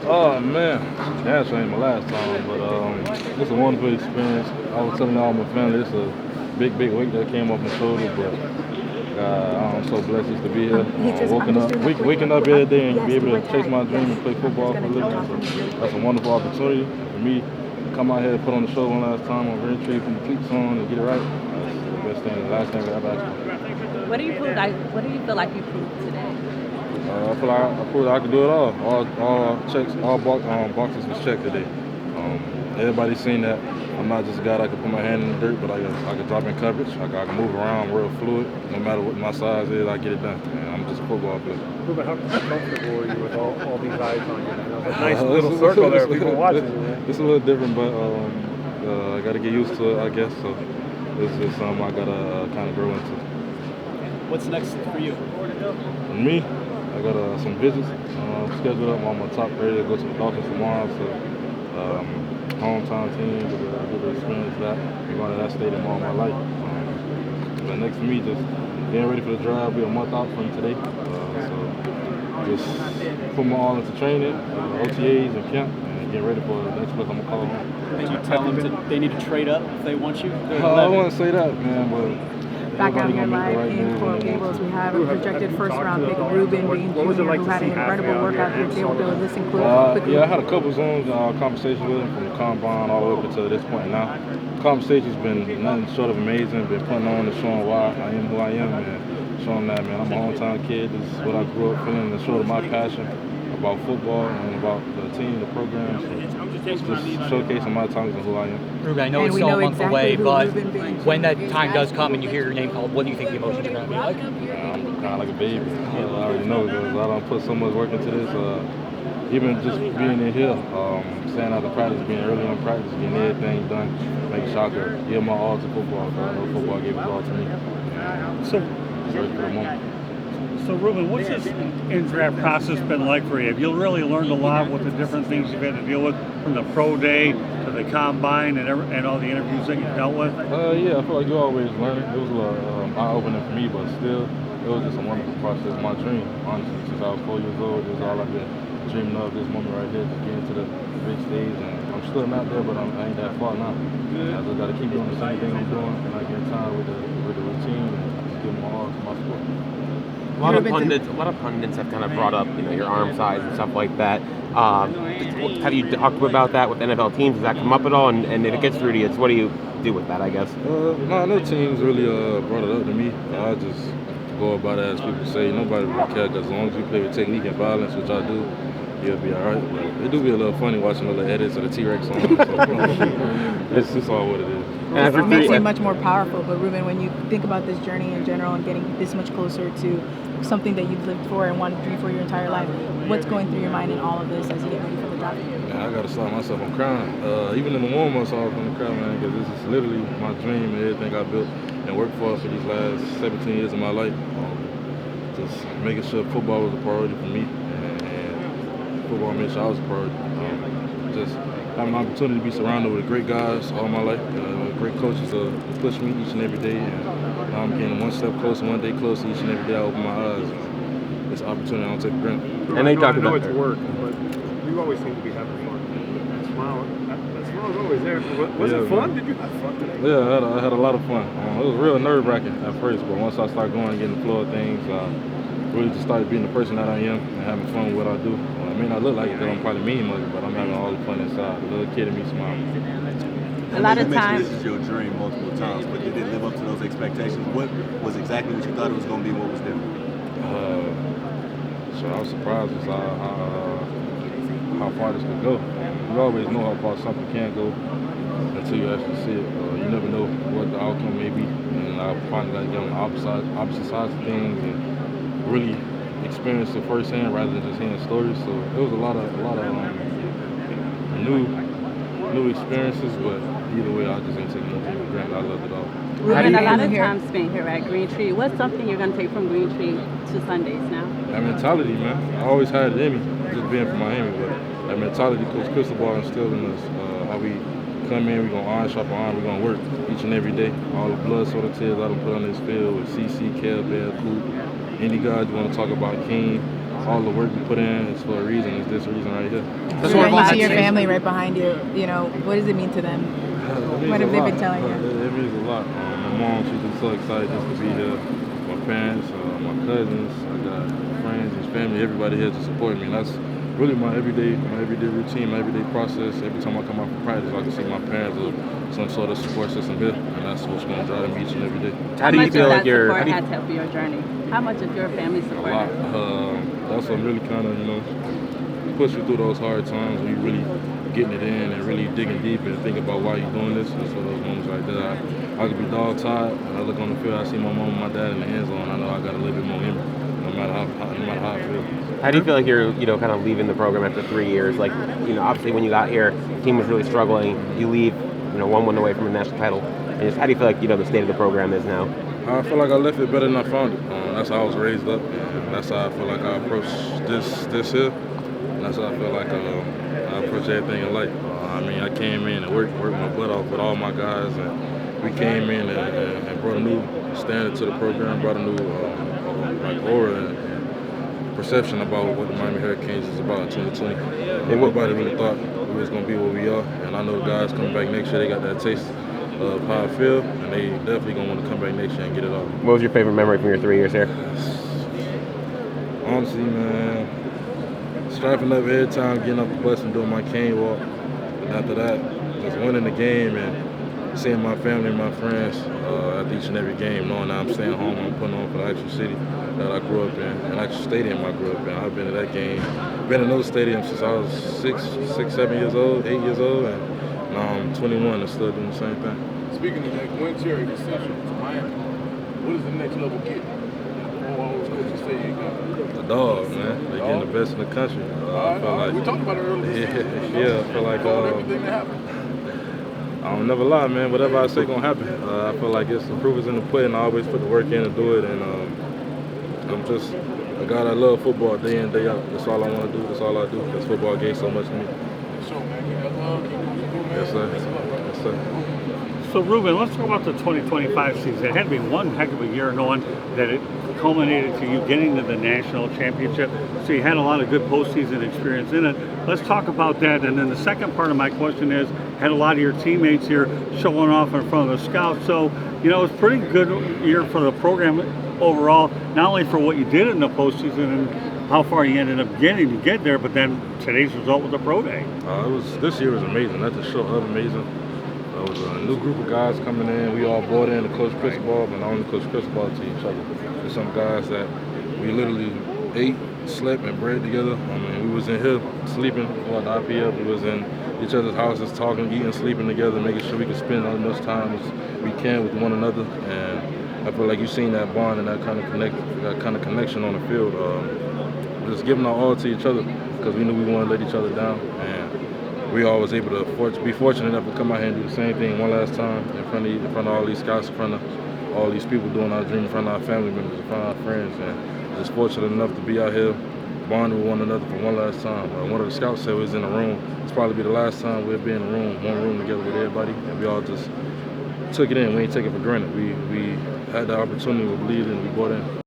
Oh man, that's ain't my last time, but it's a wonderful experience. I was telling all my family it's a big weight that came off my shoulder, but I'm so blessed just to be here. Waking up every day and be able to chase my dream and play football for a living. That's a wonderful opportunity for me to come out here and put on the show one last time on Green Tree, put the cleats on and get it right. That's the best thing, the last thing I ever asked for. What do you feel like you proved today? I feel like I can do it all. All checks, boxes was checked today. Everybody's seen that I'm not just a guy that can put my hand in the dirt, but I can drop in coverage. I can move around real fluid. No matter what my size is, I get it done. And I'm just a football player. Ruben, how comfortable are you with all these eyes on you? A nice little circle there, people watching you, man. It's a little different, but I got to get used to it, I guess. So it's just something I got to kind of grow into. What's next for you? And me, I got some visits scheduled up. I'm on top ready to go to the Dolphins tomorrow. So hometown team, get to experience that. I'm going to that stadium all my life. But next for me, just getting ready for the drive. Be a month out from today. So just put my all into training, OTAs and camp, and get ready for the next place I'm gonna call home. Did you tell them they need to trade up if they want you? I wouldn't say that, man, but. Back out here live in Coral Gables, we have a projected first-round pick, Rueben Bain Jr., who had an incredible workout here. They will be able to listen quickly. Yeah, I had a couple Zooms conversations with him from the combine all the way up until this point now. The conversation's been nothing short of amazing. Been putting on and showing why I am who I am and showing that, man, I'm a hometown kid. This is what I grew up feeling and showing my passion about football and about the team, the program. So just showcasing my talents and who I am. Ruben, I know it's still a month away, but when that time does come and you hear your name called, what do you think the emotions are going to be like? I'm kind of like a baby. I already know because I don't put so much work into this. Even just being in here, staying out of practice, being early on practice, getting everything done, making sure I could give my all to football. I know football gave it all to me. So, ready for the moment. So, Ruben, what's this in-draft process been like for you? Have you really learned a lot with the different things you've had to deal with, from the pro day to the combine and all the interviews that you've dealt with? Yeah, I feel like you always learning. It was a little eye-opening for me, but still, it was just a wonderful process. My dream, honestly, since I was 4 years old, this is all I've been dreaming of, this moment right here, to get into the big stage. And I'm still not there, but I ain't that far now. I just got to keep doing the same thing I'm doing, and I get time with the routine and give my all to my sport. A lot of pundits have kind of brought up, your arm size and stuff like that. Have you talked about that with NFL teams? Does that come up at all? And if it gets through to you, what do you do with that, I guess? No teams really brought it up to me. I just go about it as people say. Nobody really cares, because as long as you play with technique and violence, which I do, you'll be all right. But it do be a little funny watching the little edits of the T-Rex on. So, it's just all what it is. It makes you much more powerful. But Ruben, when you think about this journey in general and getting this much closer to something that you've lived for and wanted to do for your entire life, what's going through your mind in all of this as you get ready for the draft? Man, I gotta stop myself. I'm crying. Even in the warm-ups, I was gonna cry, man, because this is literally my dream and everything I built and worked for these last 17 years of my life. Just making sure football was a priority for me, and football made sure I was a priority. Just having an opportunity to be surrounded with great guys all my life, great coaches to push me each and every day, and now I'm getting one step closer, one day closer each and every day. I open my eyes. It's an opportunity I don't take for granted. And they talked about it's work, but you always seem to be having fun. That smile is always there. Was it fun? Did you have fun today? Yeah, I had a lot of fun. It was real nerve-wracking at first, but once I started going and getting the flow of things, really just started being the person that I am and having fun with what I do. I may not look like it because I'm probably mean much, but I'm having all the fun inside. The little kid in me smiling. A lot of times. This is your dream multiple times, but did it live up to those expectations? What was exactly what you thought it was going to be? What was different? So I was surprised with how far this could go. You always know how far something can go until you actually see it. You never know what the outcome may be, and I finally got to get on the opposite sides of things and really experience it firsthand rather than just hearing stories. So it was a lot of new experiences, but either way, I just ain't taking nothing for granted. I loved it all. Ruben, a lot of time spent here at Green Tree. What's something you're going to take from Green Tree to Sundays now? That mentality, man. I always had it in me, just being from Miami, but that mentality Coach Cristobal instilled in us. How we come in, we're going to iron sharpen iron, we're going to work each and every day. All the blood, sweat, and tears I done put on this field with CC, Kel, Bell, Coop, any guys you want to talk about, King, all the work we put in is for a reason. It's this reason right here. You see your family right behind you. You know, what does it mean to them? What have they been telling you? It means a lot. My mom, she's just so excited just to be here. My parents, my cousins, I got friends, his family, everybody here to support me. And that's really my everyday routine, my everyday process. Every time I come out for practice, I can see my parents or some sort of support system here, and that's what's going to drive me each and every day. How do you feel like your support has helped your journey? How much of your family support? A lot. That's what really kind of, push you through those hard times when you really getting it in and really digging deep and think about why you're doing this. And so those moments right there, I could be dog tired. When I look on the field, I see my mom and my dad in the end zone. I know I got a little bit more in me, no matter how I feel. How do you feel like you're, kind of leaving the program after 3 years? Like, obviously when you got here, the team was really struggling. You leave, 1 away from a national title. And just how do you feel like, the state of the program is now? I feel like I left it better than I found it. That's how I was raised up, and that's how I feel like I approach this here. And that's how I feel like I approach everything in life. I came in and worked my butt off with all my guys, and we came in and brought a new standard to the program, brought a new aura and perception about what the Miami Hurricanes is about in 2020. And nobody really thought we was going to be what we are, and I know the guys coming back next year, they got that taste of how I feel, and they definitely going to want to come back next year and get it all. What was your favorite memory from your 3 years here? Honestly, man, strapping up every time, getting up the bus and doing my cane walk. And after that, just winning the game and seeing my family and my friends at each and every game, knowing that I'm staying home, I'm putting on for the actual city that I grew up in, and actual stadium I grew up in. I've been to that game, been in those stadiums since I was 7 years old, 8 years old, and now I'm 21 and still doing the same thing. Speaking of that, Gwen Cherry decision to Miami, what does the next level get? All those coaches say you got the dog, man. They're getting the best in the country. I feel like we talked about it earlier. Yeah, I feel like everything that happened. I don't never lie, man. Whatever I say gonna happen. I feel like it's the proof is in the pudding. I always put the work in to do it, and I'm just a guy that love football day in, day out. That's all I want to do. That's all I do. Because football gave so much to me. So, man, keep that love. Yes, sir. Yes, sir. So, Rueben, let's talk about the 2025 season. It had to be one heck of a year knowing that it culminated to you getting to the national championship. So you had a lot of good postseason experience in it. Let's talk about that. And then the second part of my question is, had a lot of your teammates here showing off in front of the scouts. So, it's a pretty good year for the program overall, not only for what you did in the postseason and how far you ended up getting to get there, but then today's result with the pro day. This year was amazing. That's a show of amazing. It was a new group of guys coming in. We all bought in to Coach Cristobal, but not only Coach Cristobal, to each other. There's some guys that we literally ate, slept, and bred together. We was in here sleeping while the IPF. We was in each other's houses talking, eating, sleeping together, making sure we could spend as much time as we can with one another. And I feel like you've seen that bond and that kind of connection on the field. Just giving our all to each other because we knew we wanted to let each other down. And we all was able to be fortunate enough to come out here and do the same thing one last time in front of all these scouts, in front of all these people doing our dream, in front of our family members, in front of our friends, and just fortunate enough to be out here bonding with one another for one last time. One of the scouts said we was in the room. It's probably be the last time we'll be in the room, one room together with everybody, and we all just took it in. We ain't take it for granted. We had the opportunity, we believed in, we bought in.